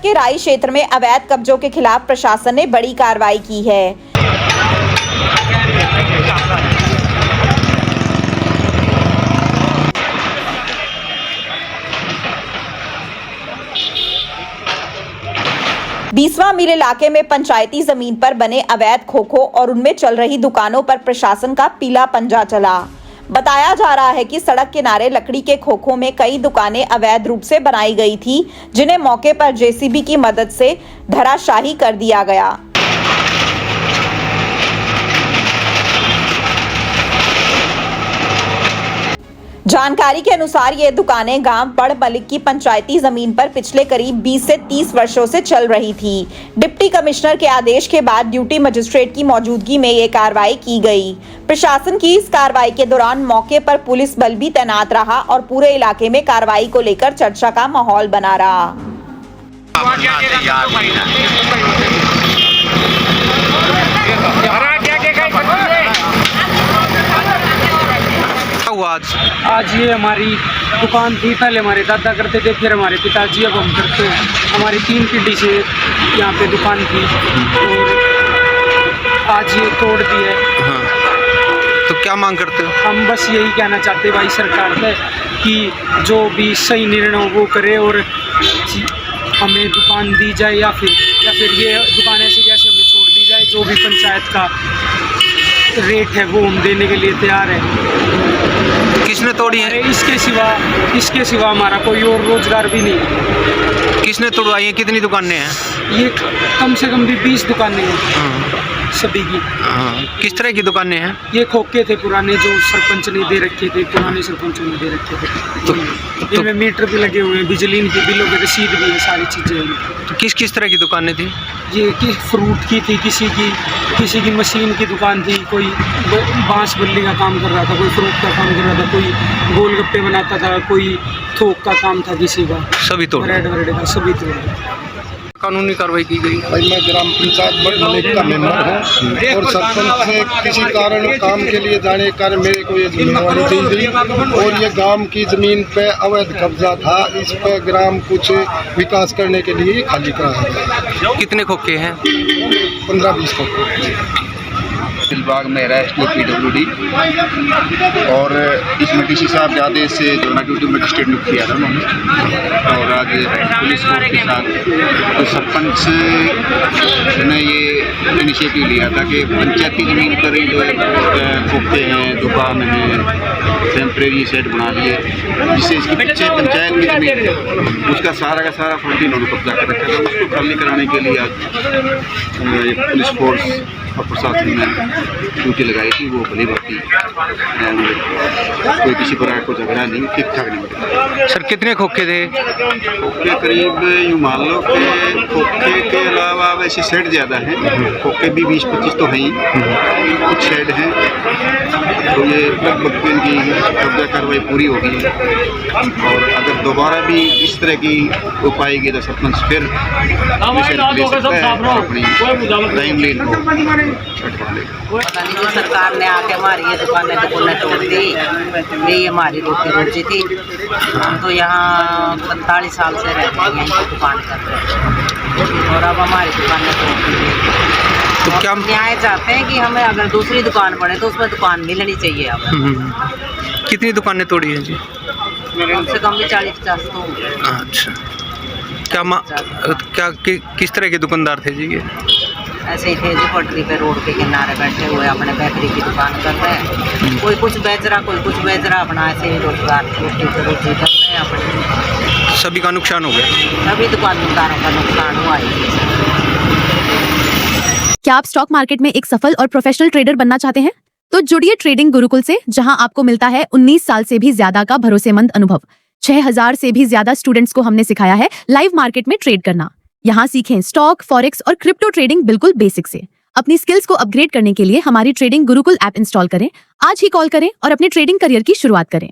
के राई क्षेत्र में अवैध कब्जों के खिलाफ प्रशासन ने बड़ी कार्रवाई की है। बीसवां मील इलाके में पंचायती जमीन पर बने अवैध खोखो और उनमें चल रही दुकानों पर प्रशासन का पीला पंजा चला। बताया जा रहा है कि सड़क किनारे लकड़ी के खोखों में कई दुकानें अवैध रूप से बनाई गई थी, जिन्हें मौके पर जेसीबी की मदद से धराशाही कर दिया गया। जानकारी के अनुसार ये दुकानें गांव बड़ मलिक की पंचायती जमीन पर पिछले करीब 20 से 30 वर्षों से चल रही थी। डिप्टी कमिश्नर के आदेश के बाद ड्यूटी मजिस्ट्रेट की मौजूदगी में ये कार्रवाई की गई। प्रशासन की इस कार्रवाई के दौरान मौके पर पुलिस बल भी तैनात रहा और पूरे इलाके में कार्रवाई को लेकर चर्चा का माहौल बना रहा। आज ये हमारी दुकान थी, पहले हमारे दादा करते थे, फिर हमारे पिताजी, अब हम करते हैं। हमारी 3 पीढ़ी से यहाँ पे दुकान थी और आज ये तोड़ दी है। हाँ। तो क्या मांग करते हो? हम बस यही कहना चाहते भाई सरकार से कि जो भी सही निर्णय हो वो करे और हमें दुकान दी जाए या फिर ये दुकान ऐसे कैसे हमें छोड़ दी जाए। जो भी पंचायत का रेट है वो हम देने के लिए तैयार है। किसने तोड़ी है? इसके सिवा हमारा कोई और रोजगार भी नहीं। किसने तोड़वाई है? कितनी दुकानें हैं? ये कम से कम भी 20 दुकानें हैं सभी की। किस तरह की दुकानें हैं? ये खोखे थे पुराने जो सरपंच ने दे रखे थे, पुराने सरपंचों ने दे रखे थे। इनमें मीटर भी लगे हुए हैं, बिजली के बिलों की रसीद भी है, सारी चीज़ें। तो किस तरह की दुकानें थी? ये फ्रूट की थी, किसी की मशीन की दुकान थी, कोई बांस बल्ली का काम कर रहा था, कोई फ्रूट का काम कर रहा था, कोई गोलगप्पे बनाता था, कोई थोक का काम था किसी का। सभी तोड़ ब्रेड का सभी तोड़। कानूनी कार्रवाई की गई। भाई मैं ग्राम पंचायत बड़ मलिक का मेंबर हूँ और सरपंच से किसी कारण काम के लिए जाने के कारण मेरे को ये जिम्मेवारी दी गई और ये गांव की ज़मीन पे अवैध कब्जा था। इस पे ग्राम कुछ विकास करने के लिए खाली कराया गया। कितने खोखे हैं? 15-20 खोखे। दिलबाग में रहा PWD और इसमें डीसी साहब के आदेश से जो ना ड्यूटी मजिस्ट्रेट नियुक्त किया था उन्होंने, और आज पुलिस फोर्स के साथ तो सरपंच ने ये इनिशिएटिव लिया था कि पंचायती ज़मीन पर ही जो खोखे हैं, दुकान हैं, टेम्प्रेरी सेट बना लिए, जिससे इसकी पीछे पंचायत की ज़मीन है उसका सारा का सारा फंड इन्होंने कब्जा कर रखा था। उसको खाली कराने के लिए आज पुलिस फोर्स और प्रशासन ने ड्यूटी लगाई थी। वो भली भांति कोई किसी प्रकार को झगड़ा नहीं, ठीक ठाक नहीं। सर कितने खोखे थे? खोखे करीब यूँ मान लो कि खोखे के अलावा वैसे शेड ज़्यादा हैं। खोखे भी 20-25 तो हैं ही, कुछ शेड हैं। तो ये लगभग इनकी कब्जा कार्रवाई पूरी होगी और अगर दोबारा भी इस तरह की हो पाएगी तो सरपंच फिर अपनी टाइमली इनको पता नहीं जो सरकार ने आके हमारी ये दुकानें तोड़ दी। यही हमारी रोजी थी। हम तो यहाँ 45 साल से रहते हैं, यहीं पर दुकान कर रहे हैं और अब हमारी दुकानें तोड़ दी। तो क्या न्याय चाहते हैं कि हमें अगर दूसरी दुकान बने तो उसमें दुकान मिलनी चाहिए। अब कितनी दुकानें तोड़ी हैं जी? कम से कम भी 40-50 तो होंगे। अच्छा, किस तरह के दुकानदार थे जी? ये ऐसे ही थे जो पटरी पे रोड के किनारे बैठे हुए अपने बेकरी की दुकान कर रहे हैं। कोई कुछ बेच रहा, कोई कुछ बेच रहा, अपना ऐसे ही रोजगार रोटी कर रहे हैं अपने। सभी का नुकसान हो गया। सभी दुकानदारों का नुकसान हुआ है। क्या आप स्टॉक मार्केट में एक सफल और प्रोफेशनल ट्रेडर बनना चाहते हैं? तो जुड़िए ट्रेडिंग गुरुकुल से, जहां आपको मिलता है 19 साल से भी ज्यादा का भरोसेमंद अनुभव। 6000 से भी ज्यादा स्टूडेंट्स को हमने सिखाया है लाइव मार्केट में ट्रेड करना। यहाँ सीखें स्टॉक, फॉरेक्स और क्रिप्टो ट्रेडिंग बिल्कुल बेसिक से। अपनी स्किल्स को अपग्रेड करने के लिए हमारी ट्रेडिंग गुरुकुल ऐप इंस्टॉल करें। आज ही कॉल करें और अपने ट्रेडिंग करियर की शुरुआत करें।